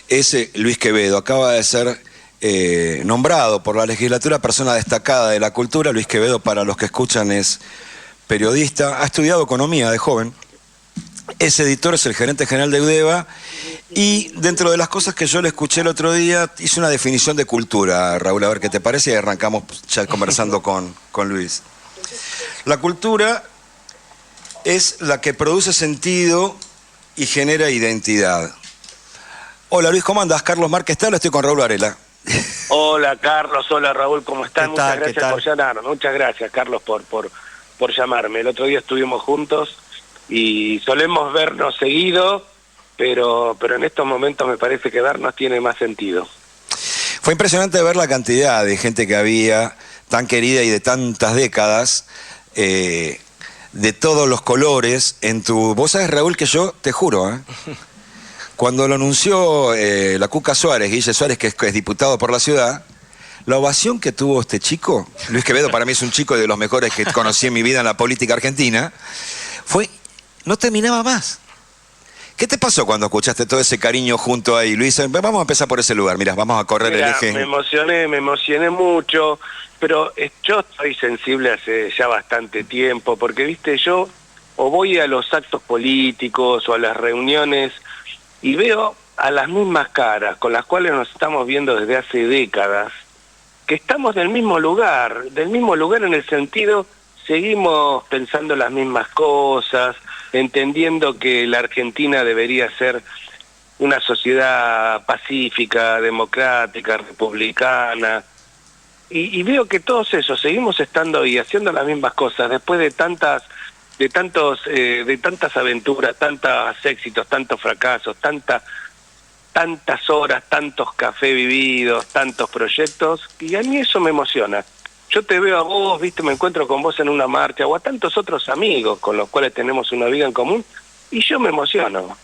es Luis Quevedo. Acaba de ser nombrado por la legislatura persona destacada de la cultura. Luis Quevedo, para los que escuchan, es periodista, ha estudiado economía de joven, es editor, es el gerente general de Eudeva, y dentro de las cosas que yo le escuché el otro día, hizo una definición de cultura, Raúl, a ver qué te parece, y arrancamos ya conversando con Luis. La cultura es la que produce sentido y genera identidad. Hola Luis, ¿cómo andás? Carlos Márquez, te habla, estoy con Raúl Varela. Hola Carlos, hola Raúl, ¿cómo están? ¿Qué tal? Muchas gracias por llamarme, muchas gracias Carlos por llamarme. El otro día estuvimos juntos y solemos vernos seguido, pero en estos momentos me parece que vernos tiene más sentido. Fue impresionante ver la cantidad de gente que había, tan querida y de tantas décadas, de todos los colores en tu... Vos sabés, Raúl, que yo, te juro, cuando lo anunció la Cuca Suárez, Guille Suárez, que es diputado por la ciudad, la ovación que tuvo este chico, Luis Quevedo para mí es un chico de los mejores que conocí en mi vida en la política argentina, no terminaba más. ¿Qué te pasó cuando escuchaste todo ese cariño junto ahí, Luis? Vamos a empezar por ese lugar, mirá, vamos a correr el eje. Me emocioné mucho, pero yo estoy sensible hace ya bastante tiempo, porque viste, yo o voy a los actos políticos o a las reuniones y veo a las mismas caras con las cuales nos estamos viendo desde hace décadas, que estamos del mismo lugar en el sentido, seguimos pensando las mismas cosas, entendiendo que la Argentina debería ser una sociedad pacífica, democrática, republicana, y veo que todos esos seguimos estando ahí, haciendo las mismas cosas, después de tantas aventuras, tantos éxitos, tantos fracasos, tantas horas, tantos cafés vividos, tantos proyectos, y a mí eso me emociona. Yo te veo a vos, viste, me encuentro con vos en una marcha, o a tantos otros amigos con los cuales tenemos una vida en común, y yo me emociono.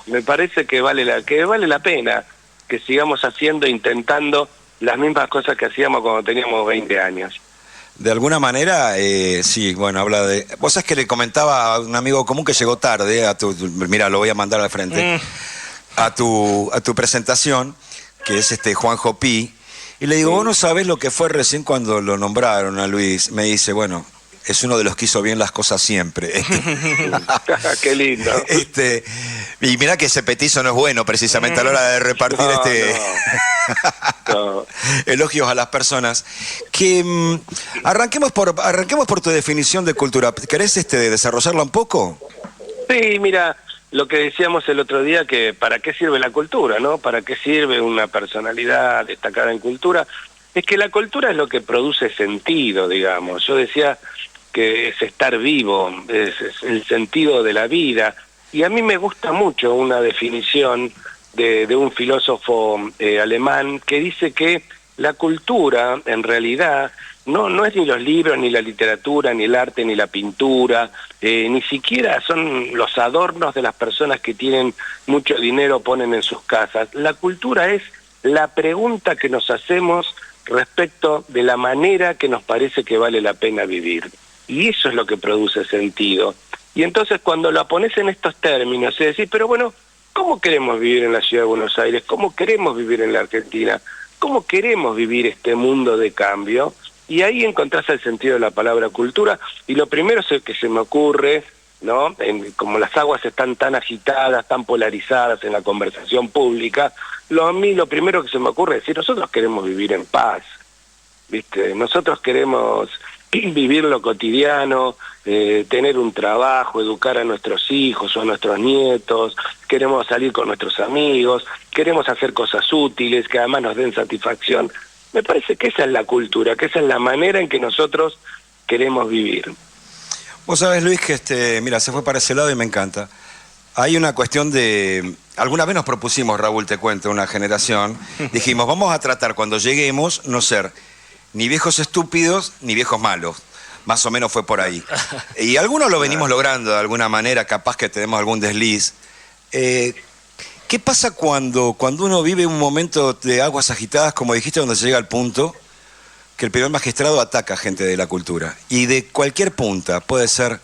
Me parece que vale la pena que sigamos haciendo, intentando las mismas cosas que hacíamos cuando teníamos 20 años. De alguna manera, sí, bueno, habla de... Vos sabés que le comentaba a un amigo común que llegó tarde mira, lo voy a mandar al frente, a tu presentación, que es Juanjo Pi, y le digo, vos no sabés lo que fue recién cuando lo nombraron a Luis. Me dice, bueno, es uno de los que hizo bien las cosas siempre. Qué lindo. Y mirá que ese petizo no es bueno precisamente a la hora de repartir no. elogios a las personas. Que arranquemos por tu definición de cultura. ¿Querés desarrollarla un poco? Sí, mira, lo que decíamos el otro día, que para qué sirve la cultura, ¿no? ¿Para qué sirve una personalidad destacada en cultura? Es que la cultura es lo que produce sentido, digamos. Yo decía que es estar vivo, es el sentido de la vida. Y a mí me gusta mucho una definición de un filósofo alemán que dice que la cultura, en realidad, no es ni los libros, ni la literatura, ni el arte, ni la pintura, ni siquiera son los adornos de las personas que tienen mucho dinero ponen en sus casas. La cultura es la pregunta que nos hacemos respecto de la manera que nos parece que vale la pena vivir. Y eso es lo que produce sentido. Y entonces cuando lo pones en estos términos, es decir, pero bueno, ¿cómo queremos vivir en la Ciudad de Buenos Aires? ¿Cómo queremos vivir en la Argentina? ¿Cómo queremos vivir este mundo de cambio? Y ahí encontrás el sentido de la palabra cultura, y lo primero que se me ocurre, ¿no? Como las aguas están tan agitadas, tan polarizadas en la conversación pública, a mí lo primero que se me ocurre es decir, nosotros queremos vivir en paz, ¿viste? Nosotros queremos vivir lo cotidiano, tener un trabajo, educar a nuestros hijos o a nuestros nietos, queremos salir con nuestros amigos, queremos hacer cosas útiles que además nos den satisfacción. Me parece que esa es la cultura, que esa es la manera en que nosotros queremos vivir. Vos sabés, Luis, que mira, se fue para ese lado y me encanta. Hay una cuestión de... Alguna vez nos propusimos, Raúl, te cuento, una generación, dijimos, vamos a tratar cuando lleguemos no ser ni viejos estúpidos ni viejos malos. Más o menos fue por ahí. Y algunos lo venimos logrando de alguna manera, capaz que tenemos algún desliz. ¿Qué pasa cuando uno vive un momento de aguas agitadas, como dijiste, donde se llega al punto que el primer magistrado ataca a gente de la cultura? Y de cualquier punta, puede ser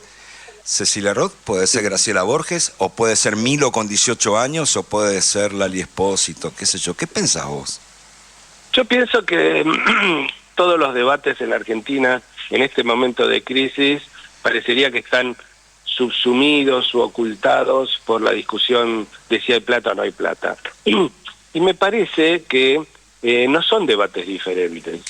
Cecilia Roth, puede ser Graciela Borges, o puede ser Milo con 18 años, o puede ser Lali Espósito, qué sé yo. ¿Qué pensás vos? Yo pienso que todos los debates en la Argentina, en este momento de crisis, parecería que están subsumidos o ocultados por la discusión de si hay plata o no hay plata. Y me parece que no son debates diferentes,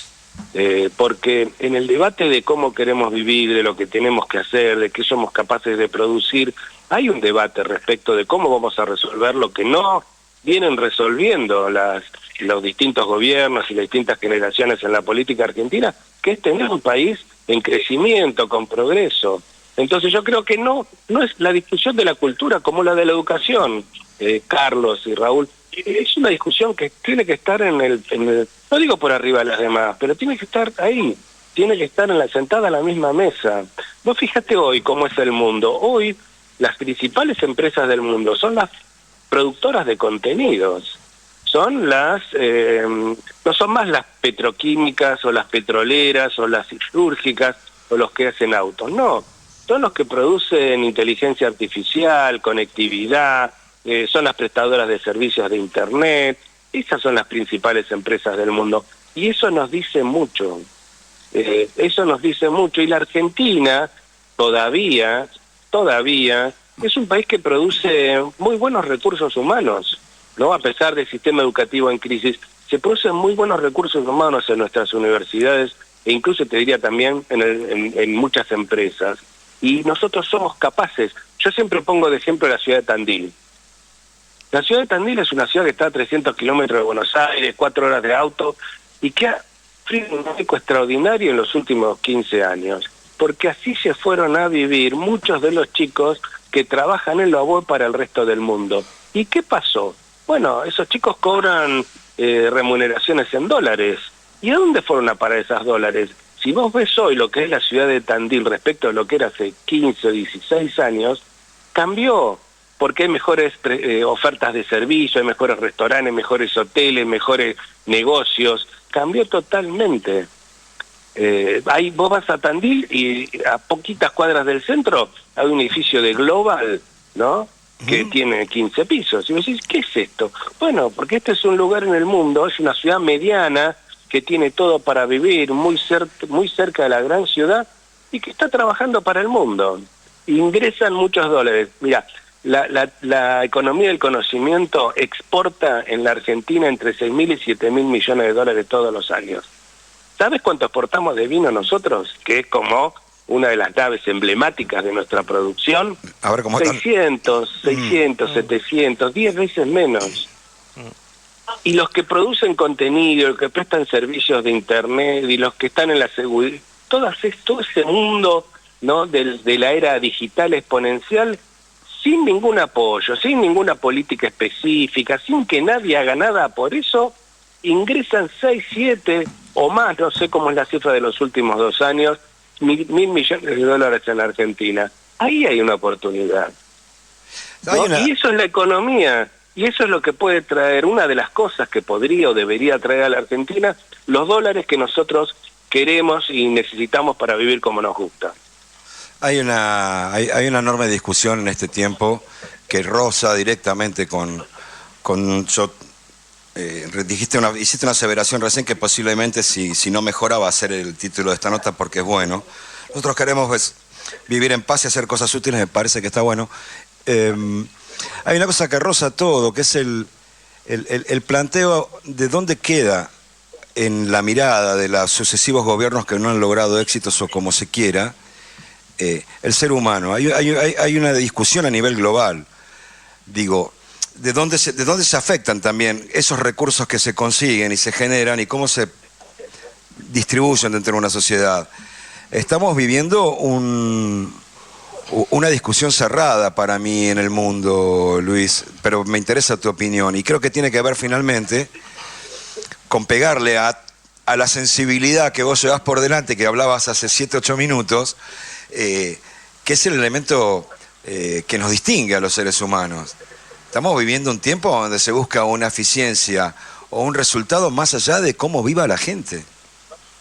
porque en el debate de cómo queremos vivir, de lo que tenemos que hacer, de qué somos capaces de producir, hay un debate respecto de cómo vamos a resolver lo que no vienen resolviendo los distintos gobiernos y las distintas generaciones en la política argentina, que es tener un país en crecimiento, con progreso. Entonces yo creo que no es la discusión de la cultura como la de la educación, Carlos y Raúl, es una discusión que tiene que estar en el, no digo por arriba de las demás, pero tiene que estar ahí, tiene que estar sentada a la misma mesa. Vos fíjate hoy cómo es el mundo. Hoy las principales empresas del mundo son las productoras de contenidos, son no son más las petroquímicas o las petroleras o las siderúrgicas o los que hacen autos, no, son los que producen inteligencia artificial, conectividad, son las prestadoras de servicios de internet. Esas son las principales empresas del mundo y eso nos dice mucho, y la Argentina todavía es un país que produce muy buenos recursos humanos, ¿no? A pesar del sistema educativo en crisis, se producen muy buenos recursos humanos en nuestras universidades e incluso te diría también en muchas empresas. Y nosotros somos capaces, yo siempre pongo de ejemplo la ciudad de Tandil. La ciudad de Tandil es una ciudad que está a 300 kilómetros de Buenos Aires, 4 horas de auto, y que ha sufrido un eco extraordinario en los últimos 15 años, porque así se fueron a vivir muchos de los chicos que trabajan en la UOE para el resto del mundo. ¿Y qué pasó? Bueno, esos chicos cobran remuneraciones en dólares. ¿Y a dónde fueron a parar esos dólares? Si vos ves hoy lo que es la ciudad de Tandil respecto a lo que era hace 15 o 16 años, cambió, porque hay mejores ofertas de servicio, hay mejores restaurantes, mejores hoteles, mejores negocios, cambió totalmente. Ahí vos vas a Tandil y a poquitas cuadras del centro hay un edificio de Global, ¿no? Que tiene 15 pisos. Y vos decís, ¿qué es esto? Bueno, porque este es un lugar en el mundo, es una ciudad mediana que tiene todo para vivir, muy cerca de la gran ciudad y que está trabajando para el mundo. Ingresan muchos dólares. Mirá, la economía del conocimiento exporta en la Argentina entre 6.000 y 7.000 millones de dólares todos los años. ¿Sabes cuánto exportamos de vino nosotros? Que es como una de las naves emblemáticas de nuestra producción. A ver, ¿cómo 600, 700, 10 veces menos. Y los que producen contenido, los que prestan servicios de internet y los que están en la seguridad, todo ese mundo, ¿no? de la era digital exponencial, sin ningún apoyo, sin ninguna política específica, sin que nadie haga nada por eso, ingresan 6, 7 o más, no sé cómo es la cifra de los últimos 2 años, 1.000 millones de dólares en la Argentina. Ahí hay una oportunidad, ¿no? Y eso es la economía, y eso es lo que puede traer, una de las cosas que podría o debería traer a la Argentina, los dólares que nosotros queremos y necesitamos para vivir como nos gusta. Hay una enorme discusión en este tiempo que roza directamente con hiciste una aseveración recién que posiblemente si no mejora va a ser el título de esta nota porque es bueno. Nosotros queremos vivir en paz y hacer cosas útiles, me parece que está bueno. Hay una cosa que roza todo, que es el planteo de dónde queda en la mirada de los sucesivos gobiernos que no han logrado éxitos o como se quiera, el ser humano. Hay una discusión a nivel global, digo, de dónde se afectan también esos recursos que se consiguen y se generan y cómo se distribuyen dentro de una sociedad. Estamos viviendo una discusión cerrada para mí en el mundo, Luis, pero me interesa tu opinión y creo que tiene que ver finalmente con pegarle a la sensibilidad que vos llevas por delante, que hablabas hace 7, 8 minutos, que es el elemento que nos distingue a los seres humanos. Estamos viviendo un tiempo donde se busca una eficiencia o un resultado más allá de cómo viva la gente.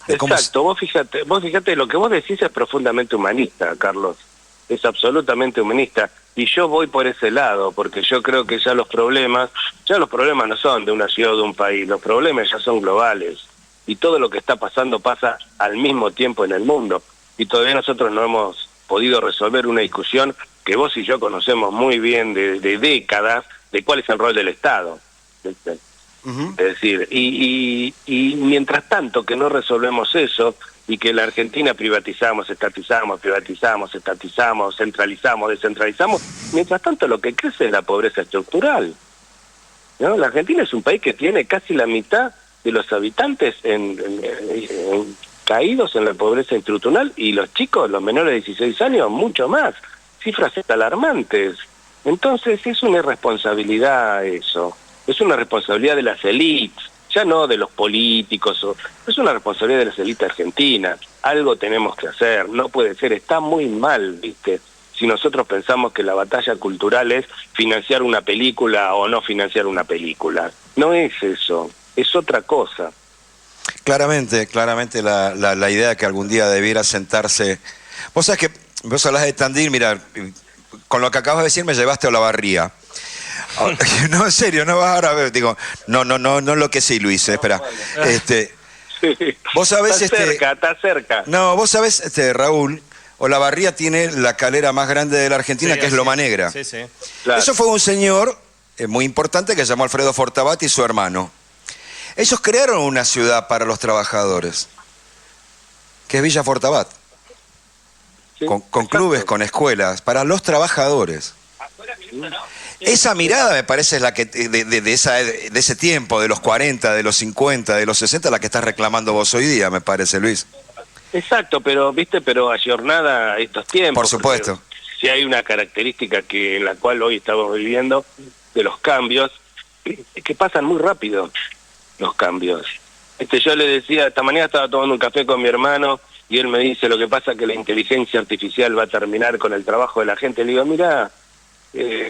Exacto, vos fíjate, lo que vos decís es profundamente humanista, Carlos. es absolutamente humanista. Y yo voy por ese lado, porque yo creo que ya los problemas no son de una ciudad o de un país, los problemas ya son globales. Y todo lo que está pasando pasa al mismo tiempo en el mundo. Y todavía nosotros no hemos podido resolver una discusión que vos y yo conocemos muy bien de décadas, de cuál es el rol del Estado. ¿Viste? Es decir, y mientras tanto que no resolvemos eso, y que en la Argentina privatizamos, estatizamos, centralizamos, descentralizamos, mientras tanto lo que crece es la pobreza estructural, ¿no? La Argentina es un país que tiene casi la mitad de los habitantes caídos en la pobreza estructural, y los chicos, los menores de 16 años, mucho más, cifras alarmantes. Entonces es una irresponsabilidad eso, es una responsabilidad de las élites, ya no de los políticos, es una responsabilidad de las élites argentinas. Algo tenemos que hacer, no puede ser, está muy mal, ¿viste? Si nosotros pensamos que la batalla cultural es financiar una película o no financiar una película. No es eso, es otra cosa. Claramente la idea de que algún día debiera sentarse... Vos sabés que vos hablás de Tandil, mira, con lo que acabas de decir me llevaste a Olavarría. No, en serio, no vas ahora a ver, digo, no lo que sí, Luis, espera. Vos sabés, está cerca. No, vos sabés, Raúl, Olavarría tiene la calera más grande de la Argentina, sí, que es Loma Negra. Sí, sí. Claro. Eso fue un señor muy importante que se llamó Alfredo Fortabat y su hermano. Ellos crearon una ciudad para los trabajadores, que es Villa Fortabat, sí, con clubes, con escuelas, para los trabajadores. Esa mirada me parece es la que de ese tiempo, de los 40, de los 50, de los 60, la que estás reclamando vos hoy día, me parece, Luis. Exacto, pero ayornada a estos tiempos. Por supuesto. Si hay una característica en la cual hoy estamos viviendo, de los cambios, es que pasan muy rápido los cambios. Yo le decía, esta mañana estaba tomando un café con mi hermano, y él me dice, lo que pasa es que la inteligencia artificial va a terminar con el trabajo de la gente. Le digo, mira,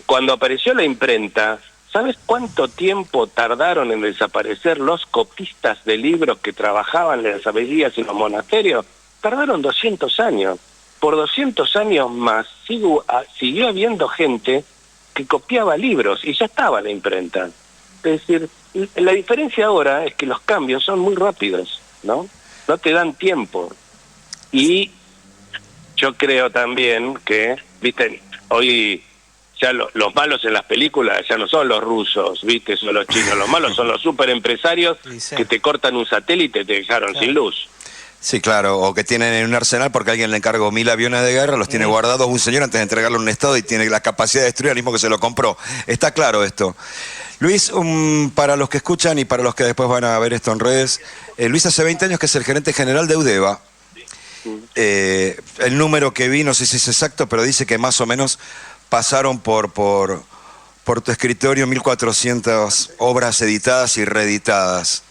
cuando apareció la imprenta, ¿sabes cuánto tiempo tardaron en desaparecer los copistas de libros que trabajaban en las abadías y en los monasterios? Tardaron 200 años. Por 200 años más siguió habiendo gente que copiaba libros y ya estaba la imprenta. Es decir, la diferencia ahora es que los cambios son muy rápidos, ¿no? No te dan tiempo. Y yo creo también que, viste, hoy ya los malos en las películas ya no son los rusos, viste, son los chinos. Los malos son los superempresarios que te cortan un satélite y te dejaron sin luz. Sí, claro, o que tienen en un arsenal porque alguien le encargó 1000 aviones de guerra, los tiene guardados un señor antes de entregarlo a un Estado y tiene la capacidad de destruir al mismo que se lo compró. Está claro esto. Luis, para los que escuchan y para los que después van a ver esto en redes, Luis hace 20 años que es el gerente general de Eudeva. El número que vi, no sé si es exacto, pero dice que más o menos pasaron por tu escritorio 1400 obras editadas y reeditadas.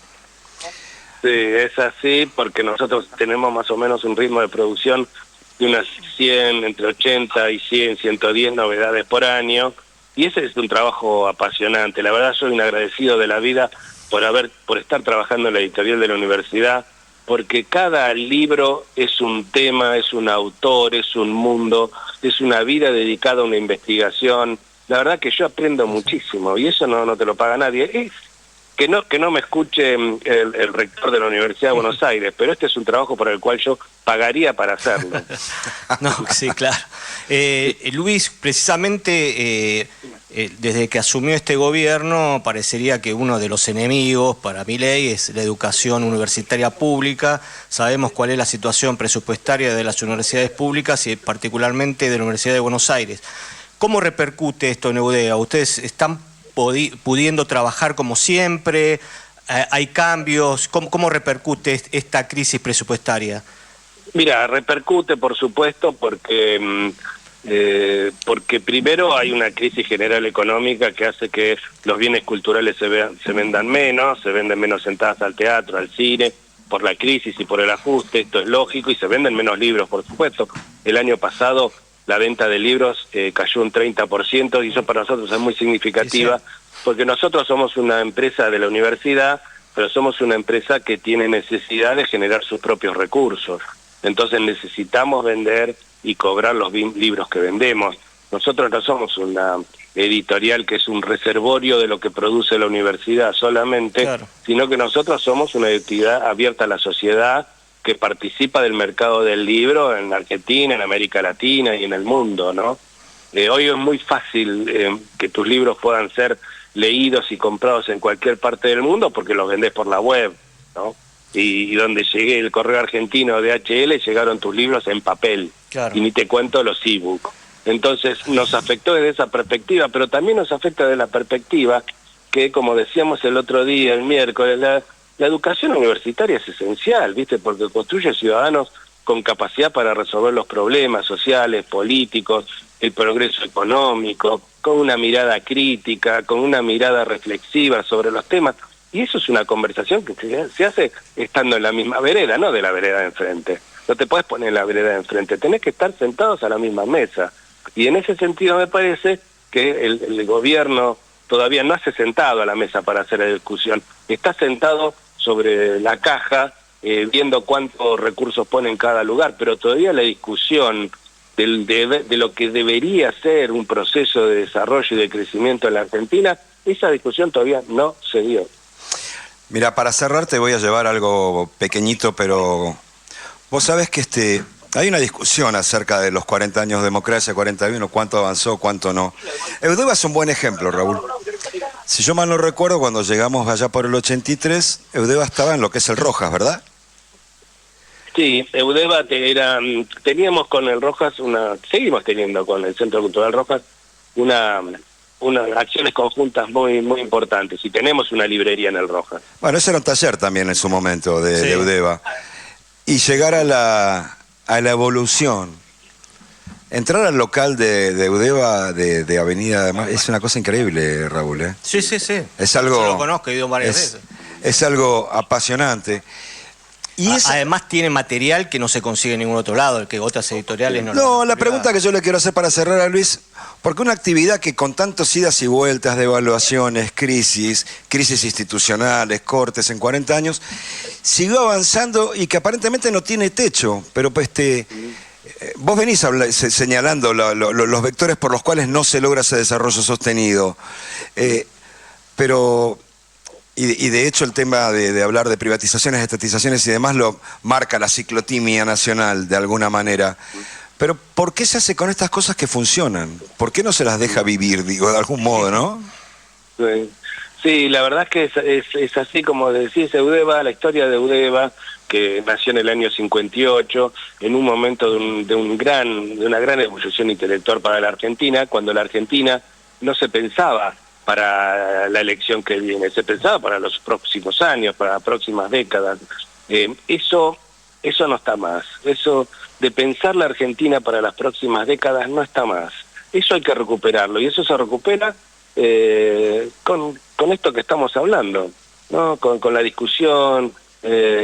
Sí, es así, porque nosotros tenemos más o menos un ritmo de producción de unas 100, entre 80 y 100, 110 novedades por año, y ese es un trabajo apasionante. La verdad, soy un agradecido de la vida por estar trabajando en la editorial de la universidad, porque cada libro es un tema, es un autor, es un mundo, es una vida dedicada a una investigación. La verdad que yo aprendo muchísimo, y eso no te lo paga nadie. Que no me escuche el rector de la Universidad de Buenos Aires, pero este es un trabajo por el cual yo pagaría para hacerlo. No, sí, claro. Luis, precisamente desde que asumió este gobierno, parecería que uno de los enemigos para Milei es la educación universitaria pública. Sabemos cuál es la situación presupuestaria de las universidades públicas y particularmente de la Universidad de Buenos Aires. ¿Cómo repercute esto en Eudeva? ¿Ustedes están pudiendo trabajar como siempre? ¿Hay cambios? ¿Cómo repercute esta crisis presupuestaria? Mira, repercute por supuesto porque primero hay una crisis general económica que hace que los bienes culturales se vendan menos, se venden menos entradas al teatro, al cine, por la crisis y por el ajuste, esto es lógico, y se venden menos libros, por supuesto. El año pasado la venta de libros cayó un 30%, y eso para nosotros es muy significativa, sí, porque nosotros somos una empresa de la universidad, pero somos una empresa que tiene necesidad de generar sus propios recursos. Entonces necesitamos vender y cobrar los libros que vendemos. Nosotros no somos una editorial que es un reservorio de lo que produce la universidad solamente, claro, sino que nosotros somos una entidad abierta a la sociedad que participa del mercado del libro en Argentina, en América Latina y en el mundo, ¿no? Hoy es muy fácil que tus libros puedan ser leídos y comprados en cualquier parte del mundo porque los vendés por la web, ¿no? Y donde llegué el correo argentino de DHL, llegaron tus libros en papel, claro, y ni te cuento los ebook. Entonces nos afectó desde esa perspectiva, pero también nos afecta desde la perspectiva que, como decíamos el otro día, el miércoles, la educación universitaria es esencial, ¿viste? Porque construye ciudadanos con capacidad para resolver los problemas sociales, políticos, el progreso económico, con una mirada crítica, con una mirada reflexiva sobre los temas. Y eso es una conversación que se hace estando en la misma vereda, no de la vereda de enfrente. No te puedes poner en la vereda de enfrente, tenés que estar sentados a la misma mesa. Y en ese sentido me parece que el gobierno todavía no se ha sentado a la mesa para hacer la discusión. Está sentado sobre la caja, viendo cuántos recursos pone en cada lugar, pero todavía la discusión de lo que debería ser un proceso de desarrollo y de crecimiento en la Argentina, esa discusión todavía no se dio. Mira, para cerrar te voy a llevar algo pequeñito, pero vos sabés que hay una discusión acerca de los 40 años de democracia, 41, cuánto avanzó, cuánto no. Eudeva es un buen ejemplo, Raúl. Si yo mal no recuerdo, cuando llegamos allá por el 83, Eudeva estaba en lo que es el Rojas, ¿verdad? Sí, Eudeva teníamos con el Rojas seguimos teniendo con el Centro Cultural Rojas unas acciones conjuntas muy importantes, y tenemos una librería en el Rojas. Bueno, ese era un taller también en su momento de Eudeva. Y llegar a la evolución, entrar al local de Eudeva de Avenida, además, es una cosa increíble, Raúl, ¿eh? Sí. Es algo, yo lo conozco, he ido varias veces. Es algo apasionante. Y además tiene material que no se consigue en ningún otro lado, que otras editoriales no. No, la pregunta que yo le quiero hacer para cerrar a Luis, porque una actividad que con tantos idas y vueltas de evaluaciones, crisis institucionales, cortes en 40 años, siguió avanzando y que aparentemente no tiene techo, pero pues vos venís señalando los vectores por los cuales no se logra ese desarrollo sostenido, pero... Y de hecho el tema de hablar de privatizaciones, estatizaciones y demás lo marca la ciclotimia nacional de alguna manera. Pero ¿por qué se hace con estas cosas que funcionan? ¿Por qué no se las deja vivir, digo, de algún modo, no? Sí, la verdad es que es así como decís, Eudeva, la historia de Eudeva, que nació en el año 58, en un momento de una gran evolución intelectual para la Argentina, cuando la Argentina no se pensaba para la elección que viene, se pensaba para los próximos años, para las próximas décadas. Eso no está más. Eso de pensar la Argentina para las próximas décadas no está más. Eso hay que recuperarlo, y eso se recupera con esto que estamos hablando, ¿no? Con la discusión,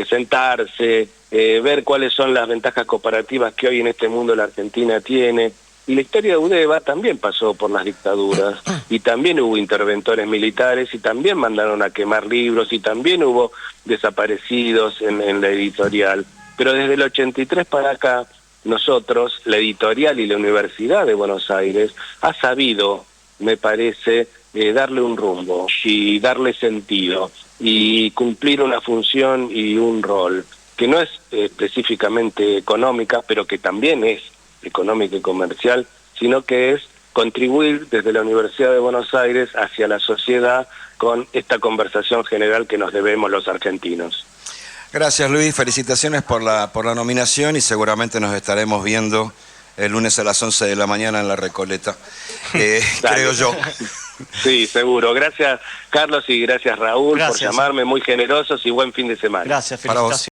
sentarse, ver cuáles son las ventajas comparativas que hoy en este mundo la Argentina tiene. Y la historia de Eudeva también pasó por las dictaduras, y también hubo interventores militares, y también mandaron a quemar libros, y también hubo desaparecidos en la editorial. Pero desde el 83 para acá, nosotros, la editorial y la Universidad de Buenos Aires, ha sabido, me parece, darle un rumbo y darle sentido, y cumplir una función y un rol, que no es específicamente económica, pero que también es económica y comercial, sino que es contribuir desde la Universidad de Buenos Aires hacia la sociedad con esta conversación general que nos debemos los argentinos. Gracias, Luis, felicitaciones por la nominación, y seguramente nos estaremos viendo el lunes a las 11 de la mañana en La Recoleta, creo yo. Sí, seguro. Gracias, Carlos, y gracias, Raúl, por llamarme, muy generosos, y buen fin de semana. Gracias, felicitaciones.